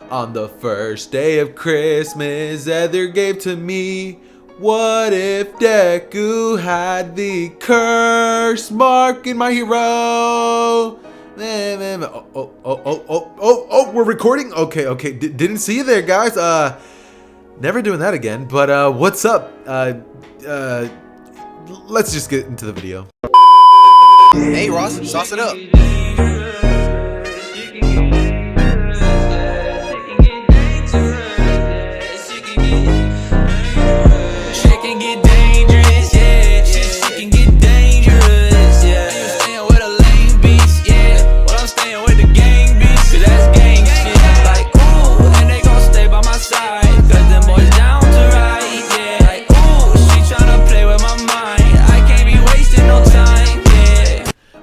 On the first day of Christmas, Ether gave to me. What if Deku had the curse mark in my hero? Oh, we're recording? Okay. Didn't see you there, guys. Never doing that again, but what's up? Let's just get into the video. Hey Ross, sauce it up.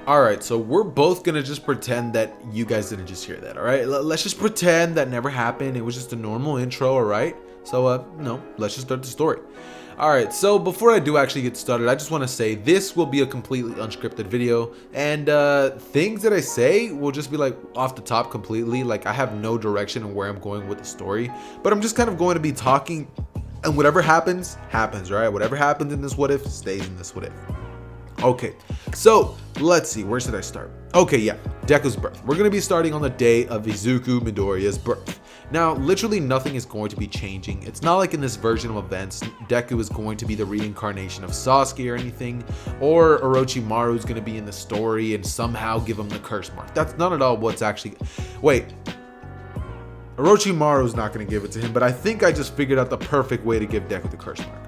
Alright, so we're both gonna just pretend that you guys didn't just hear that, alright? Let's just pretend that never happened. It was just a normal intro, alright? So, no, let's just start the story. Alright, so before I do actually get started, I just want to say this will be a completely unscripted video, and things that I say will just be like off the top completely. Like, I have no direction on where I'm going with the story, but I'm just kind of going to be talking, and whatever happens, happens, right? Whatever happens in this what if, stays in this what if. Okay, so let's see, where should I start? Okay, yeah, Deku's birth. We're going to be starting on the day of Izuku Midoriya's birth. Now, literally nothing is going to be changing. It's not like in this version of events, Deku is going to be the reincarnation of Sasuke or anything, or Orochimaru is going to be in the story and somehow give him the curse mark. That's not at all what's actually... Wait, Orochimaru is not going to give it to him, but I think I just figured out the perfect way to give Deku the curse mark.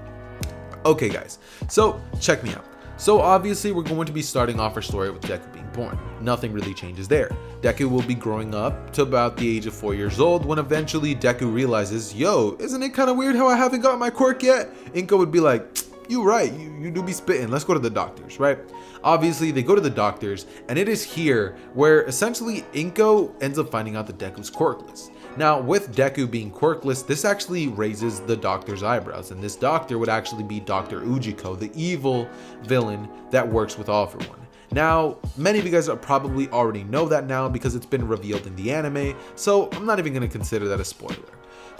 Okay, guys, so check me out. So obviously we're going to be starting off our story with Deku being born. Nothing really changes there. Deku will be growing up to about the age of 4 years old when eventually Deku realizes, yo, isn't it kind of weird how I haven't got my quirk yet? Inko would be like, you right, you do be spitting, let's go to the doctors, right? Obviously they go to the doctors, and it is here where essentially Inko ends up finding out that Deku's quirkless. Now, with Deku being quirkless, this actually raises the doctor's eyebrows, and this doctor would actually be Dr. Ujiko, the evil villain that works with All For One. Now, many of you guys probably already know that now because it's been revealed in the anime, so I'm not even going to consider that a spoiler.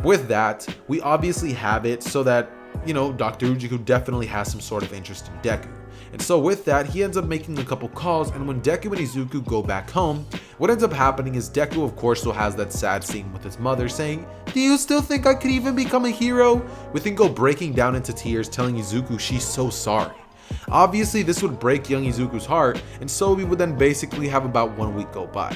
With that, we obviously have it so that, you know, Dr. Ujiko definitely has some sort of interest in Deku. And so with that, he ends up making a couple calls, and when Deku and Izuku go back home, what ends up happening is Deku of course still has that sad scene with his mother saying, do you still think I could even become a hero? With Inko breaking down into tears telling Izuku she's so sorry. Obviously this would break young Izuku's heart, and so we would then basically have about 1 week go by.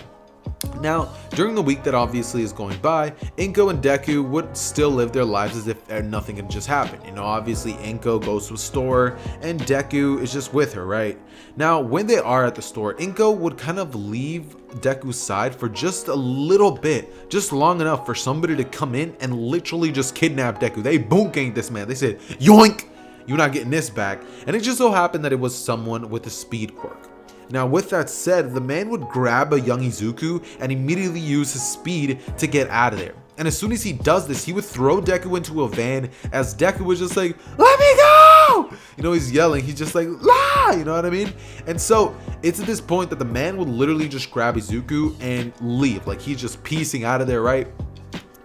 Now, during the week that obviously is going by, Inko and Deku would still live their lives as if nothing had just happened. You know, obviously Inko goes to a store and Deku is just with her, right? Now, when they are at the store, Inko would kind of leave Deku's side for just a little bit, just long enough for somebody to come in and literally just kidnap Deku. They boom-ganged this man. They said, yoink, you're not getting this back. And it just so happened that it was someone with a speed quirk. Now, with that said, the man would grab a young Izuku and immediately use his speed to get out of there. And as soon as he does this, he would throw Deku into a van as Deku was just like, let me go! You know, he's yelling, he's just like, la! You know what I mean? And so it's at this point that the man would literally just grab Izuku and leave. Like, he's just piecing out of there, right?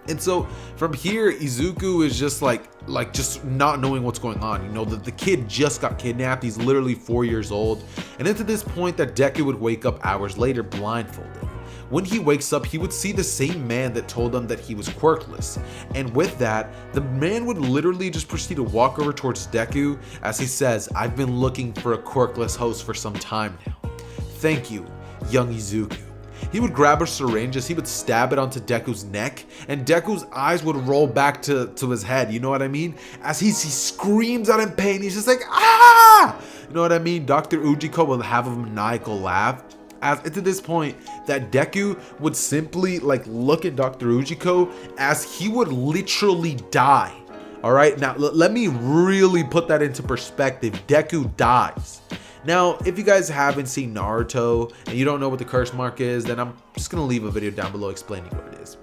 And so from here, Izuku is just like just not knowing what's going on. You know, the kid just got kidnapped. He's literally 4 years old. And it's at this point that Deku would wake up hours later blindfolded. When he wakes up, he would see the same man that told him that he was quirkless. And with that, the man would literally just proceed to walk over towards Deku as he says, I've been looking for a quirkless host for some time now. Thank you, young Izuku. He would grab a syringe as he would stab it onto Deku's neck, and Deku's eyes would roll back to his head, you know what I mean? As he screams out in pain, he's just like, ah! You know what I mean? Dr. Ujiko will have a maniacal laugh. As it's at this point that Deku would simply look at Dr. Ujiko as he would literally die. All right, now let me really put that into perspective. Deku dies. Now, if you guys haven't seen Naruto and you don't know what the curse mark is, then I'm just gonna leave a video down below explaining what it is.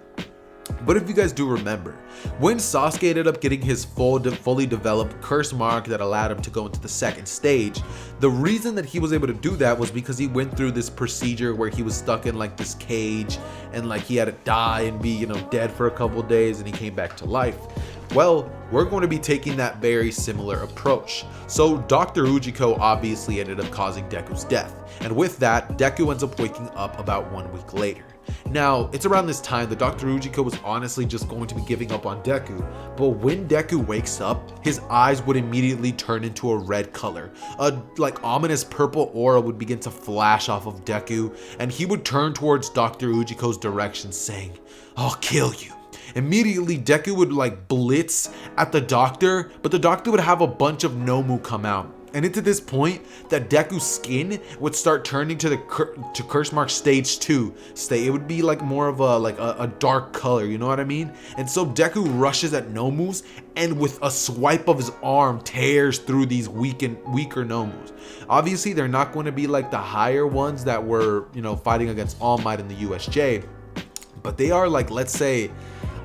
But if you guys do remember, when Sasuke ended up getting his fully developed curse mark that allowed him to go into the second stage, the reason that he was able to do that was because he went through this procedure where he was stuck in like this cage and like he had to die and be, dead for a couple days, and he came back to life. Well, we're going to be taking that very similar approach. So Dr. Ujiko obviously ended up causing Deku's death, and with that, Deku ends up waking up about 1 week later. Now, it's around this time that Dr. Ujiko was honestly just going to be giving up on Deku, but when Deku wakes up, his eyes would immediately turn into a red color. A ominous purple aura would begin to flash off of Deku, and he would turn towards Dr. Ujiko's direction saying, "I'll kill you." Immediately, Deku would blitz at the doctor, but the doctor would have a bunch of Nomu come out. And it's at this point that Deku's skin would start turning to curse mark stage 2. It would be more of a dark color, you know what I mean? And so Deku rushes at Nomus and with a swipe of his arm tears through these weaker Nomus. Obviously, they're not going to be like the higher ones that were, fighting against All Might in the USJ, but they are let's say,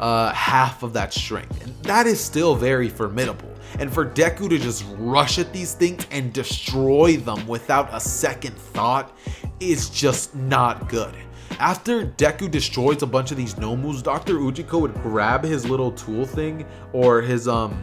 half of that strength, and that is still very formidable. And for Deku to just rush at these things and destroy them without a second thought is just not good. After Deku destroys a bunch of these Nomus, Dr. Ujiko would grab his little tool thing, or his Nomu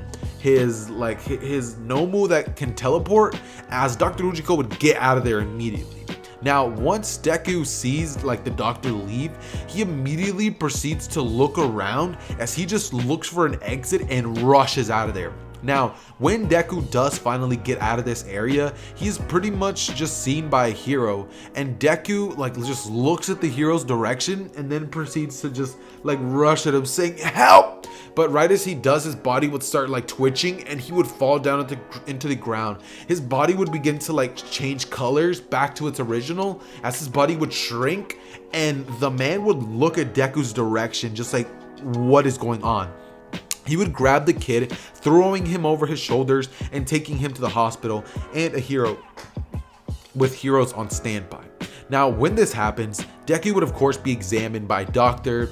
that can teleport, as Dr. Ujiko would get out of there immediately. Now, once Deku sees the doctor leave, he immediately proceeds to look around as he just looks for an exit and rushes out of there. Now, when Deku does finally get out of this area, he's pretty much just seen by a hero, and Deku just looks at the hero's direction and then proceeds to just rush at him saying, "Help!" But right as he does, his body would start twitching and he would fall down into the ground. His body would begin to change colors back to its original as his body would shrink, and the man would look at Deku's direction just what is going on? He would grab the kid, throwing him over his shoulders and taking him to the hospital, and a hero with heroes on standby. Now, when this happens, Deku would of course be examined by a doctor,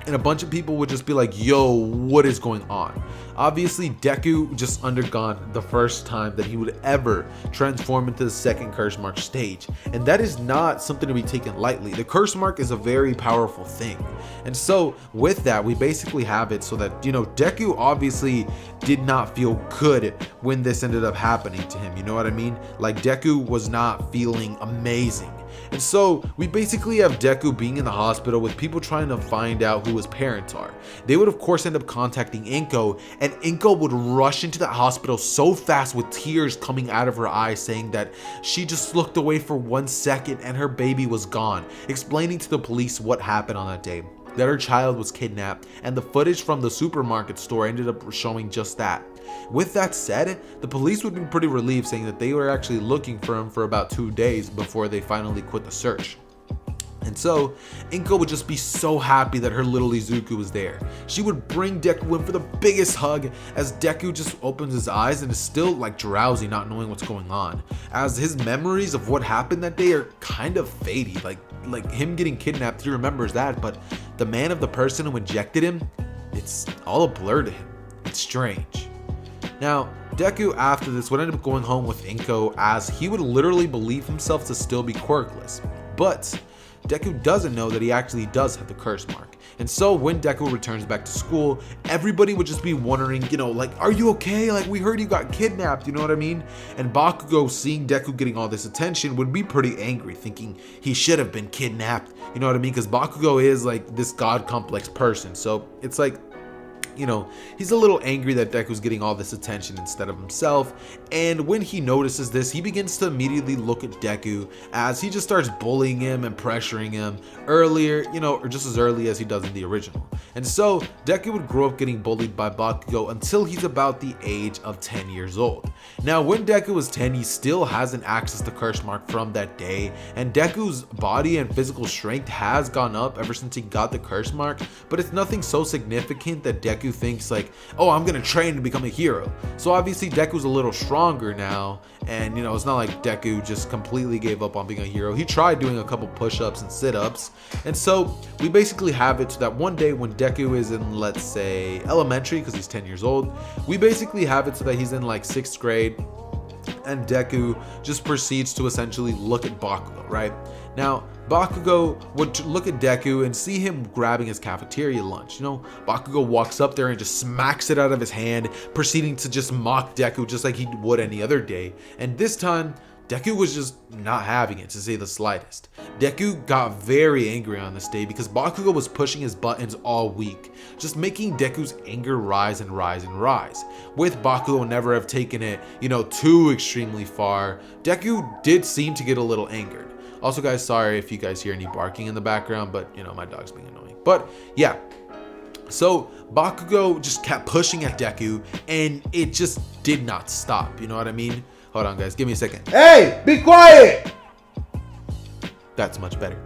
and a bunch of people would just be like, "Yo, what is going on?" Obviously, Deku just undergone the first time that he would ever transform into the second curse mark stage, and that is not something to be taken lightly. The curse mark is a very powerful thing, and so with that, we basically have it so that Deku obviously did not feel good when this ended up happening to him. You know what I mean? Deku was not feeling amazing. And so we basically have Deku being in the hospital with people trying to find out who his parents are. They would of course end up contacting Inko, and Inko would rush into the hospital so fast with tears coming out of her eyes, saying that she just looked away for 1 second and her baby was gone, explaining to the police what happened on that day, that her child was kidnapped, and the footage from the supermarket store ended up showing just that. With that said, the police would be pretty relieved, saying that they were actually looking for him for about 2 days before they finally quit the search. And so, Inko would just be so happy that her little Izuku was there. She would bring Deku in for the biggest hug as Deku just opens his eyes and is still drowsy, not knowing what's going on, as his memories of what happened that day are kind of fading. Like him getting kidnapped, he remembers that, but the man of the person who injected him, it's all a blur to him. It's strange. Now, Deku after this would end up going home with Inko, as he would literally believe himself to still be quirkless. But Deku doesn't know that he actually does have the curse mark. And so when Deku returns back to school, everybody would just be wondering, are you okay? We heard you got kidnapped, you know what I mean? And Bakugo, seeing Deku getting all this attention, would be pretty angry, thinking he should have been kidnapped, you know what I mean? Because Bakugo is this god complex person. So it's he's a little angry that Deku's getting all this attention instead of himself, and when he notices this, he begins to immediately look at Deku as he just starts bullying him and pressuring him earlier, or just as early as he does in the original. And so Deku would grow up getting bullied by Bakugo until he's about the age of 10 years old. Now, when Deku was 10, he still hasn't accessed the curse mark from that day, and Deku's body and physical strength has gone up ever since he got the curse mark, but it's nothing so significant that Deku Deku thinks like, oh, I'm gonna train to become a hero. So obviously Deku's a little stronger now, and it's not like Deku just completely gave up on being a hero. He tried doing a couple push-ups and sit-ups, and so we basically have it so that one day when Deku is in, let's say, elementary, because he's 10 years old, we basically have it so that he's in like 6th grade, and Deku just proceeds to essentially look at Bakugo, right? Now, Bakugo would look at Deku and see him grabbing his cafeteria lunch. Bakugo walks up there and just smacks it out of his hand, proceeding to just mock Deku just like he would any other day. And this time, Deku was just not having it, to say the slightest. Deku got very angry on this day because Bakugo was pushing his buttons all week, just making Deku's anger rise and rise and rise. With Bakugo never have taken it, too extremely far, Deku did seem to get a little angered. Also, guys, sorry if you guys hear any barking in the background, but my dog's being annoying. But yeah, so Bakugo just kept pushing at Deku, and it just did not stop. You know what I mean? Hold on, guys. Give me a second. Hey, be quiet! That's much better.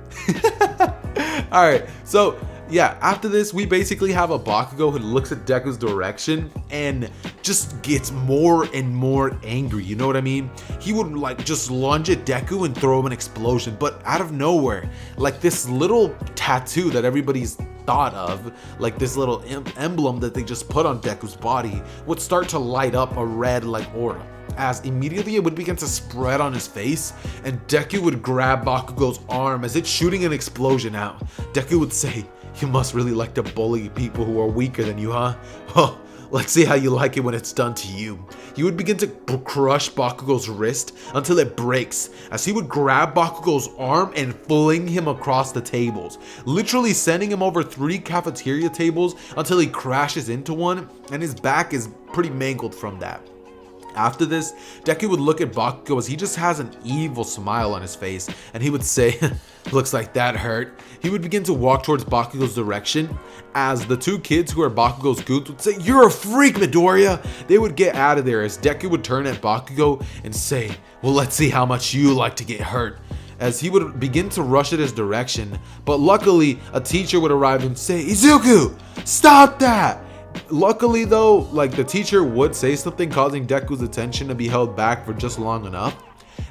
All right. So, yeah, after this, we basically have a Bakugo who looks at Deku's direction and just gets more and more angry. You know what I mean? He would like just lunge at Deku and throw him an explosion. But out of nowhere, like this little tattoo that everybody's thought of, like this little emblem that they just put on Deku's body, would start to light up a red like aura. As immediately it would begin to spread on his face, and Deku would grab Bakugo's arm as it's shooting an explosion out. Deku would say, "You must really like to bully people who are weaker than you, huh? Huh, let's see how you like it when it's done to you." He would begin to crush Bakugo's wrist until it breaks, as he would grab Bakugo's arm and fling him across the tables, literally sending him over 3 cafeteria tables until he crashes into one, and his back is pretty mangled from that. After this, Deku would look at Bakugo as he just has an evil smile on his face, and he would say, "Looks like that hurt." He would begin to walk towards Bakugo's direction, as the 2 kids who are Bakugo's goods would say, "You're a freak, Midoriya!" They would get out of there as Deku would turn at Bakugo and say, "Well, let's see how much you like to get hurt," as he would begin to rush at his direction. But luckily, a teacher would arrive and say, "Izuku, stop that!" Luckily though, like the teacher would say something, causing Deku's attention to be held back for just long enough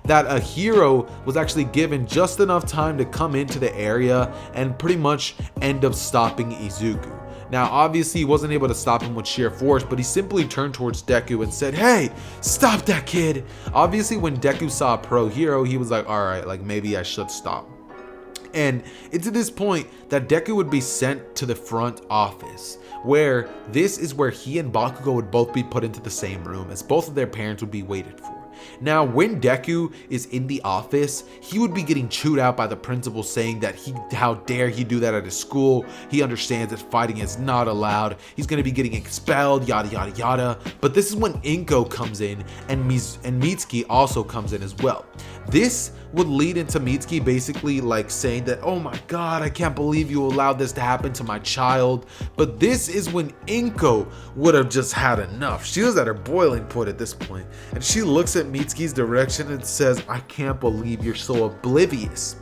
that a hero was actually given just enough time to come into the area and pretty much end up stopping Izuku. Now obviously he wasn't able to stop him with sheer force, but he simply turned towards Deku and said, "Hey, stop that kid." Obviously when Deku saw a pro hero, he was like, alright, like maybe I should stop. And it's at this point that Deku would be sent to the front office, where this is where he and Bakugo would both be put into the same room, as both of their parents would be waited for. Now, when Deku is in the office, he would be getting chewed out by the principal, saying that how dare he do that at his school. He understands that fighting is not allowed. He's going to be getting expelled, yada yada yada. But this is when Inko comes in, and Mitsuki also comes in as well. This would lead into Mitsuki basically like saying that, "Oh my god, I can't believe you allowed this to happen to my child." But this is when Inko would have just had enough. She was at her boiling point at this point, and she looks at Mitsuki's direction and says, "I can't believe you're so oblivious."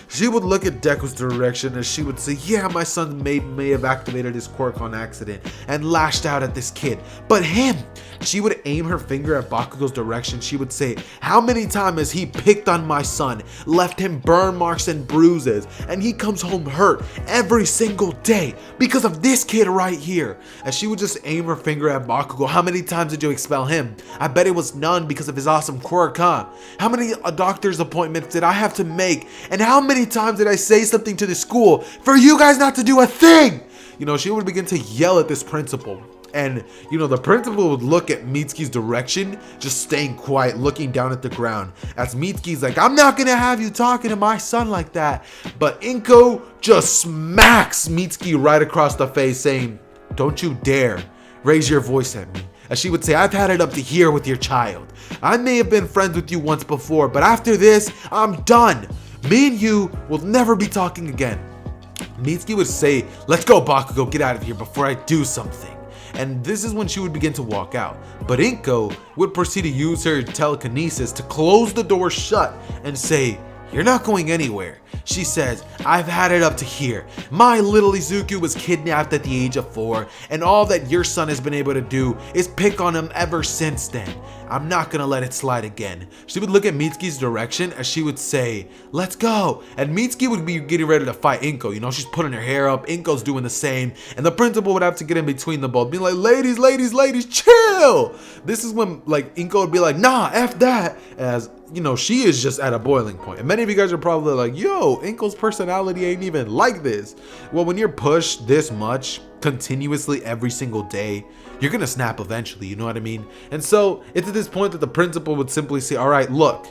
She would look at Deku's direction as she would say, "Yeah, my son may have activated his quirk on accident and lashed out at this kid, but him." She would aim her finger at Bakugo's direction. She would say, "How many times has he picked on my son, left him burn marks and bruises, and he comes home hurt every single day because of this kid right here?" As she would just aim her finger at Bakugo, "How many times did you expel him? I bet it was none because of his awesome quirk, huh? How many doctor's appointments did I have to make? And how many times did I say something to the school for you guys not to do a thing?" She would begin to yell at this principal. And, the principal would look at Mitsuki's direction, just staying quiet, looking down at the ground. As Mitsuki's like, "I'm not gonna have you talking to my son like that." But Inko just smacks Mitsuki right across the face, saying, "Don't you dare raise your voice at me." As she would say, "I've had it up to here with your child. I may have been friends with you once before, but after this, I'm done. Me and you will never be talking again." Mitsuki would say, "Let's go, Bakugo, get out of here before I do something." And this is when she would begin to walk out. But Inko would proceed to use her telekinesis to close the door shut and say, "You're not going anywhere." She says, "I've had it up to here. My little Izuku was kidnapped at the age of 4, and all that your son has been able to do is pick on him ever since then. I'm not gonna let it slide again." She would look at Mitsuki's direction as she would say, "Let's go." And Mitsuki would be getting ready to fight Inko. You know, she's putting her hair up, Inko's doing the same, and the principal would have to get in between them both, being like, ladies, chill. This is when like Inko would be like, "Nah, F that," as you know, she is just at a boiling point. And many of you guys are probably like, "Yo, Inko's personality ain't even like this." Well, when you're pushed this much continuously every single day, you're gonna snap eventually, you know what I mean? And so it's at this point that the principal would simply say, "All right, look,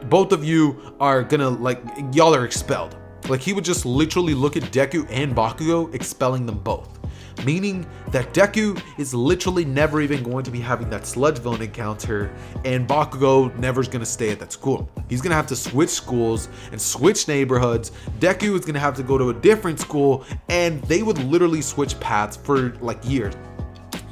both of you are gonna, like, y'all are expelled." Like, he would just literally look at Deku and Bakugo, expelling them both. Meaning that Deku is literally never even going to be having that sludge villain encounter, and Bakugo never's gonna stay at that school. He's gonna have to switch schools and switch neighborhoods. Deku is gonna have to go to a different school, and they would literally switch paths for like years.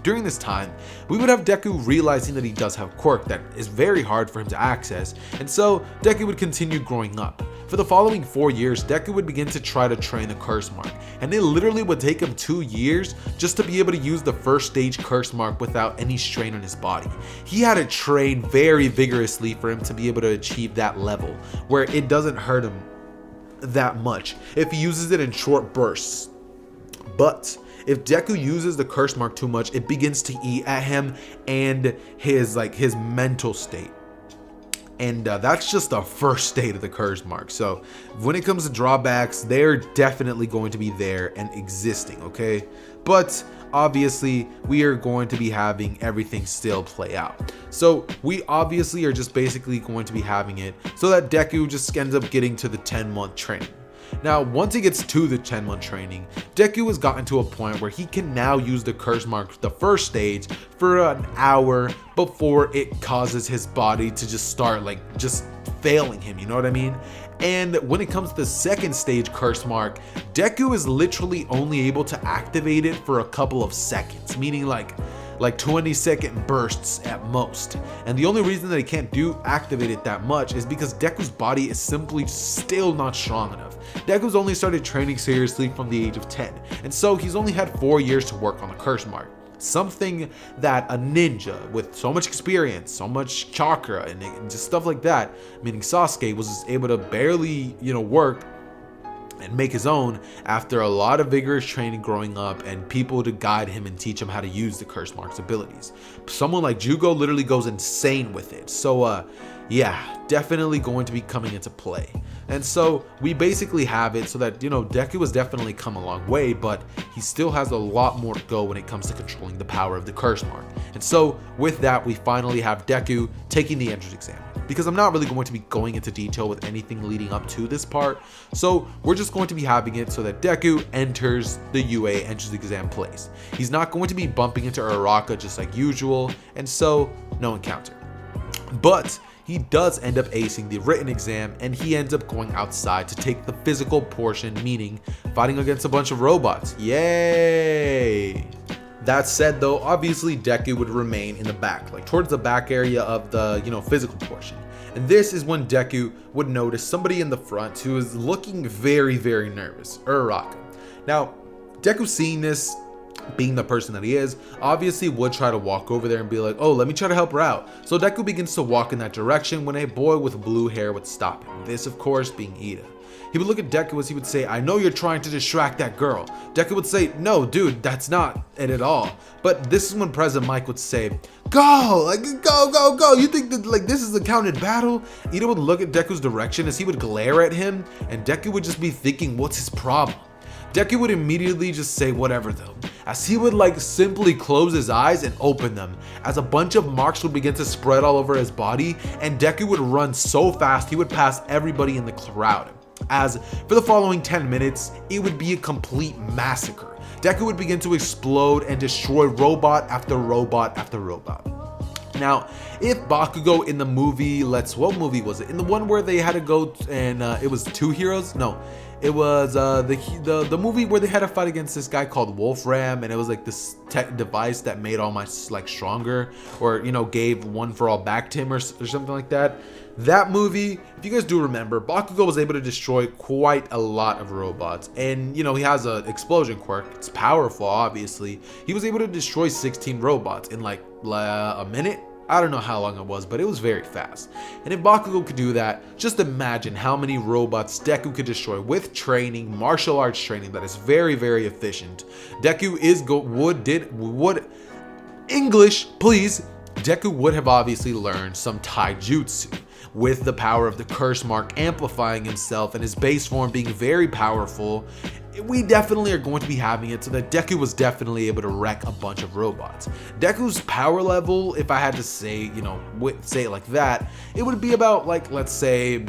During this time, we would have Deku realizing that he does have a quirk that is very hard for him to access, and so Deku would continue growing up. For the following 4 years, Deku would begin to try to train the curse mark, and it literally would take him 2 years just to be able to use the first stage curse mark without any strain on his body. He had to train very vigorously for him to be able to achieve that level, where it doesn't hurt him that much if he uses it in short bursts. But if Deku uses the curse mark too much, it begins to eat at him and his mental state. And that's just the first state of the curse mark. So when it comes to drawbacks, they're definitely going to be there and existing, okay? But obviously we are going to be having everything still play out. So we obviously are just basically going to be having it so that Deku just ends up getting to the 10-month training. Now, once he gets to the 10-month training, Deku has gotten to a point where he can now use the curse mark, the first stage, for an hour before it causes his body to just start just failing him, you know what I mean? And when it comes to the second stage curse mark, Deku is literally only able to activate it for a couple of seconds, meaning like 20-second bursts at most. And the only reason that he can't activate it that much is because Deku's body is simply still not strong enough. Deku's only started training seriously from the age of 10, and so he's only had 4 years to work on the curse mark. Something that a ninja with so much experience, so much chakra, and just stuff like that, meaning Sasuke, was just able to barely, work and make his own after a lot of vigorous training growing up and people to guide him and teach him how to use the curse mark's abilities. Someone like Jugo literally goes insane with it. So yeah, definitely going to be coming into play. And so we basically have it so that, Deku has definitely come a long way, but he still has a lot more to go when it comes to controlling the power of the curse mark. And so with that, we finally have Deku taking the entrance exam. Because I'm not really going to be going into detail with anything leading up to this part, so we're just going to be having it so that Deku enters the UA entrance exam place. He's not going to be bumping into Uraraka just like usual, and so no encounter. But he does end up acing the written exam, and he ends up going outside to take the physical portion, meaning fighting against a bunch of robots. Yay! That said though, obviously Deku would remain in the back, towards the back area of the, physical portion. And this is when Deku would notice somebody in the front who is looking very, very nervous, Uraraka. Now, Deku, seeing this, being the person that he is, obviously would try to walk over there and be like, "Oh, let me try to help her out." So Deku begins to walk in that direction when a boy with blue hair would stop him. This, of course, being Ida. He would look at Deku as he would say, "I know you're trying to distract that girl." Deku would say, "No, dude, that's not it at all." But this is when President Mike would say, "Go, go. You think that this is a counted battle?" Ida would look at Deku's direction as he would glare at him, and Deku would just be thinking, what's his problem? Deku would immediately just say whatever though, as he would simply close his eyes and open them, as a bunch of marks would begin to spread all over his body, and Deku would run so fast he would pass everybody in the crowd. As for the following 10 minutes, it would be a complete massacre. Deku would begin to explode and destroy robot after robot after robot. Now, if Bakugo in the movie, what movie was it? In the one where they had to go and it was two heroes? No, It was the movie where they had a fight against this guy called Wolfram, and it was like this tech device that made All Might like stronger, or you know, gave one for all back to him, or something like that. That movie, if you guys do remember, Bakugo was able to destroy quite a lot of robots, and you know, he has an explosion quirk. It's powerful, obviously. He was able to destroy 16 robots in like a minute. I don't know how long it was, but it was very fast. And if Bakugo could do that, just imagine how many robots Deku could destroy with training, martial arts training that is very, very efficient. Deku English, please. Deku would have obviously learned some taijutsu, with the power of the curse mark amplifying himself and his base form being very powerful. We definitely are going to be having it so that Deku was definitely able to wreck a bunch of robots. Deku's power level, if I had to say, you know, say it like that, it would be about like, let's say,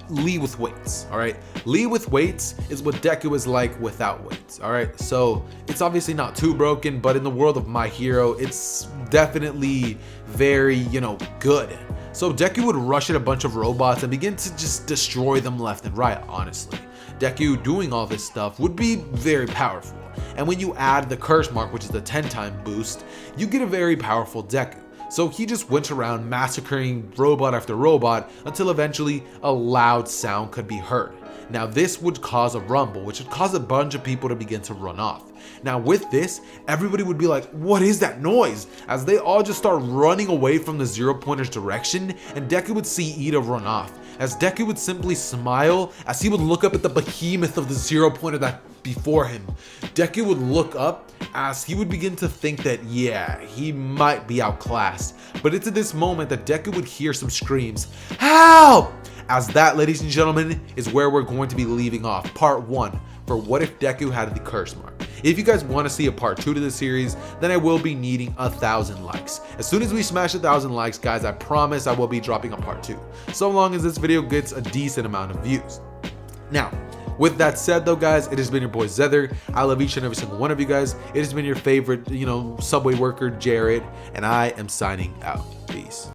Lee with weights, all right? Lee with weights is what Deku is like without weights, all right? So it's obviously not too broken, but in the world of My Hero, it's definitely very, you know, good. So Deku would rush at a bunch of robots and begin to just destroy them left and right, honestly. Deku doing all this stuff would be very powerful. And when you add the curse mark, which is the 10-time boost, you get a very powerful Deku. So he just went around massacring robot after robot until eventually a loud sound could be heard. Now this would cause a rumble, which would cause a bunch of people to begin to run off. Now with this, everybody would be like, what is that noise? As they all just start running away from the Zero Pointer's direction, and Deku would see Ida run off. As Deku would simply smile as he would look up at the behemoth of the Zero Pointer that before him. Deku would look up as he would begin to think that, yeah, he might be outclassed. But it's at this moment that Deku would hear some screams, help! As that, ladies and gentlemen, is where we're going to be leaving off part 1 for what if Deku had the curse mark. If you guys want to see a part 2 to this series, then I will be needing 1,000 likes. As soon as we smash 1,000 likes, guys, I promise I will be dropping a part 2, so long as this video gets a decent amount of views. Now, with that said though, guys, it has been your boy Zether. I love each and every single one of you guys. It has been your favorite, you know, subway worker, Jared, and I am signing out. Peace.